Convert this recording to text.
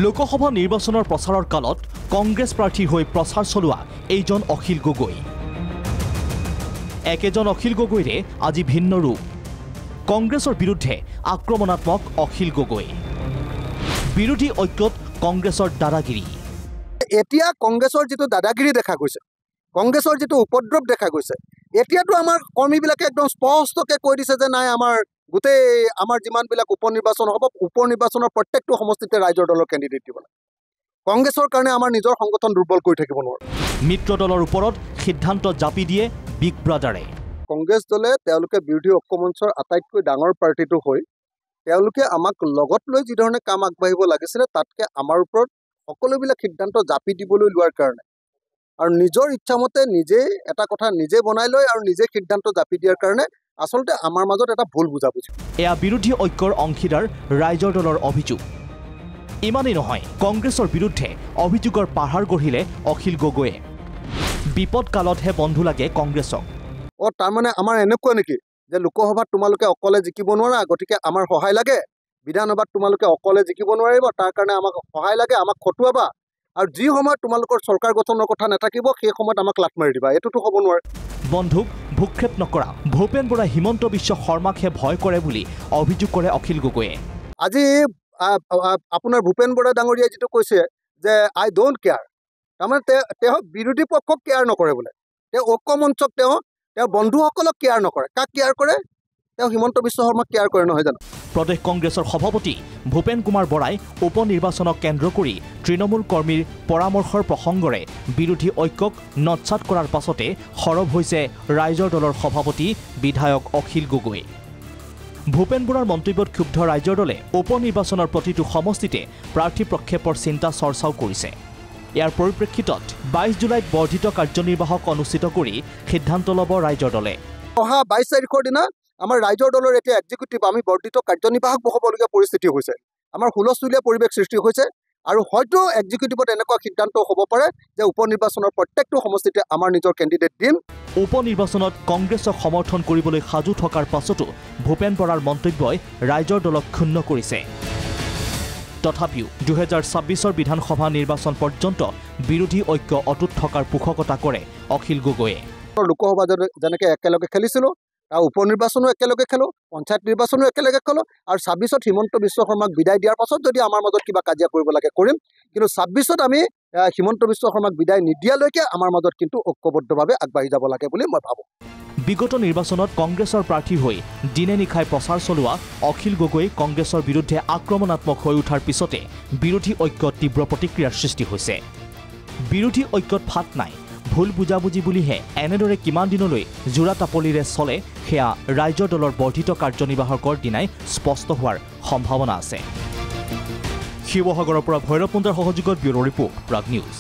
লোকসভা নিৰ্বাচনৰ প্ৰচাৰৰ কালত কংগ্ৰেছ প্ৰাৰ্থী হৈ প্ৰচাৰ চলোৱা এইজন অখিল গগৈ। একেজন অখিল গগৈৰে আজি ভিন্ন ৰূপ। কংগ্ৰেছৰ বিৰুদ্ধে আক্ৰমণাত্মক অখিল গগৈ। বিৰোধী ঐক্যত কংগ্ৰেছৰ দাদাগিৰি। এতিয়া কংগ্ৰেছৰ যিটো দাদাগিৰি দেখা গৈছে, কংগ্ৰেছৰ যিটো উপদ্ৰৱ দেখা গৈছে, এতিয়াতো আমাৰ কৰ্মীবিলাকে একদম স্পষ্টকৈ কৈ দিছে যে নাই গোটেই আমাৰ যিমানবিলাক উপনিৰ্বাচন হ'ব, উপনিৰ্বাচনৰ প্ৰত্যেকটো সমষ্টিতে ৰাইজৰ দলৰ কেণ্ডিডেট দিব লাগে। কংগ্ৰেছৰ কাৰণে আমাৰ নিজৰ সংগঠন দুৰ্বল কৰি থাকিব নোৱাৰে। মিত্ৰ দলৰ ওপৰত সিদ্ধান্ত জাপি দিয়ে বিগ ব্ৰাদাৰে। কংগ্ৰেছ দলে তেওঁলোকে বিৰোধী ঐক্যমঞ্চৰ আটাইতকৈ ডাঙৰ পাৰ্টিটো হৈ তেওঁলোকে আমাক লগত লৈ যিধৰণে কাম আগবাঢ়িব লাগিছিলে তাতকৈ আমাৰ ওপৰত সকলোবিলাক সিদ্ধান্ত জাপি দিবলৈ লোৱাৰ কাৰণে আৰু নিজৰ ইচ্ছামতে নিজেই এটা কথা নিজে বনাই লয় আৰু নিজে সিদ্ধান্ত জাপি দিয়াৰ কাৰণে আচলতে আমাৰ মাজত এটা ভুল বুজাবুজি। এয়া বিৰোধী ঐক্যৰ অংশীদাৰ ৰাইজৰ দলৰ অভিযোগ। ইমানেই নহয়, কংগ্ৰেছৰ বিৰুদ্ধে অভিযোগৰ পাহাৰ গঢ়িলে অখিল গগৈয়ে। বিপদ কালতহে বন্ধু লাগে কংগ্ৰেছক। তাৰমানে আমাৰ এনেকুৱা নেকি যে লোকসভাত তোমালোকে অকলে জিকিব নোৱাৰা, গতিকে আমাৰ সহায় লাগে, বিধানসভাত তোমালোকে অকলে জিকিব নোৱাৰিব, তাৰ কাৰণে আমাক সহায় লাগে, আমাক খটুৱাবা, আৰু যি সময়ত তোমালোকৰ চৰকাৰ গঠনৰ কথা নাথাকিব সেই সময়ত আমাক লাট মাৰি দিবা। এইটোতো হ'ব নোৱাৰে। বন্ধুক ভূক্ষেপ নকৰা ভূপেন বৰা হিমন্ত বিশ্ব শৰ্মাকহে ভয় কৰে বুলি অভিযোগ কৰে অখিল গগৈয়ে। আজি আপোনাৰ ভূপেন বৰা ডাঙৰীয়াই যিটো কৈছে যে আই ডোণ্ট কেয়াৰ, তাৰমানে তেওঁ বিৰোধী পক্ষক কেয়াৰ নকৰে বোলে। তেওঁ ঐক্যমঞ্চক তেওঁ বন্ধুসকলক কেয়াৰ নকৰে। কাক কেয়াৰ কৰে? তেওঁ হিমন্ত বিশ্ব শৰ্মাক কেয়াৰ কৰে, নহয় জানো? প্ৰদেশ কংগ্ৰেছৰ সভাপতি ভূপেন কুমাৰ বৰাই উপ নিৰ্বাচনক কেন্দ্ৰ কৰি তৃণমূল কৰ্মীৰ পৰামৰ্শৰ প্ৰসংগৰে বিৰোধী ঐক্যক নৎসাত কৰাৰ পাছতে সৰব হৈছে ৰাইজৰ দলৰ সভাপতি বিধায়ক অখিল গগৈ। ভূপেন বৰাৰ মন্তব্যত ক্ষুব্ধ ৰাইজৰ দলে উপ নিৰ্বাচনৰ প্ৰতিটো সমষ্টিতে প্ৰাৰ্থী প্ৰক্ষেপৰ চিন্তা চৰ্চাও কৰিছে। ইয়াৰ পৰিপ্ৰেক্ষিতত 22 জুলাইত বৰ্ধিত কাৰ্যনিৰ্বাহক অনুষ্ঠিত কৰি সিদ্ধান্ত ল'ব ৰাইজৰ দলে। অহা 22 তাৰিখৰ দিনা আমাৰ ৰাইজৰ দলৰ এতিয়া এক্সিকিউটিভ আমি বৰ্ধিত কাৰ্যনিৰ্বাহক বহাবলগীয়া পৰিস্থিতি হৈছে। আমাৰ হুলস্থুলীয়া পৰিৱেশ সৃষ্টি হৈছে আৰু হয়তো এক্সিকিউটিভত এনেকুৱা সিদ্ধান্ত হ'ব পাৰে যে উপ নিৰ্বাচনৰ প্ৰত্যেকটো সমষ্টিতে আমাৰ নিজৰ কেণ্ডিডেট দিম। উপ নিৰ্বাচনত কংগ্ৰেছক সমৰ্থন কৰিবলৈ সাজু থকাৰ পাছতো ভূপেন বৰাৰ মন্তব্যই ৰাইজৰ দলক ক্ষুণ্ণ কৰিছে। তথাপিও 2026 বিধানসভা নিৰ্বাচন পৰ্যন্ত বিৰোধী ঐক্য অটুট থকাৰ পোষকতা কৰে অখিল গগৈয়ে। লোকসভা যেনেকৈ একেলগে খেলিছিলোঁ, উপ নিৰ্বাচনো একেলগে খেলোঁ, পঞ্চায়ত নিৰ্বাচনো একেলগে খেলোঁ, আৰু 26ত হিমন্ত বিশ্ব শৰ্মাক বিদায় দিয়াৰ পাছত যদি আমাৰ মাজত কিবা কাজিয়া কৰিব লাগে কৰিম, কিন্তু 26ত আমি হিমন্ত বিশ্ব শৰ্মাক বিদায় নিদিয়ালৈকে আমাৰ মাজত কিন্তু ঐক্যবদ্ধভাৱে আগবাঢ়ি যাব লাগে বুলি মই ভাবোঁ। বিগত নিৰ্বাচনত কংগ্ৰেছৰ প্ৰাৰ্থী হৈ দিনে নিশাই প্ৰচাৰ চলোৱা অখিল গগৈ কংগ্ৰেছৰ বিৰুদ্ধে আক্ৰমণাত্মক হৈ উঠাৰ পিছতে বিৰোধী ঐক্যত তীব্ৰ প্ৰতিক্ৰিয়াৰ সৃষ্টি হৈছে। বিৰোধী ঐক্যত ফাট নাই, ভুল বুজাবুজি বুলিহে এনেদৰে কিমান দিনলৈ জোৰা তাপলিৰে চলে সেয়া ৰাইজৰ দলৰ বৰ্ধিত কাৰ্যনিৰ্বাহকৰ দিনাই স্পষ্ট হোৱাৰ সম্ভাৱনা আছে। শিৱসাগৰৰ পৰা ভৈৰৱ মুণ্ডাৰ সহযোগত ব্যুৰ' ৰিপৰ্ট, প্ৰাগ নিউজ।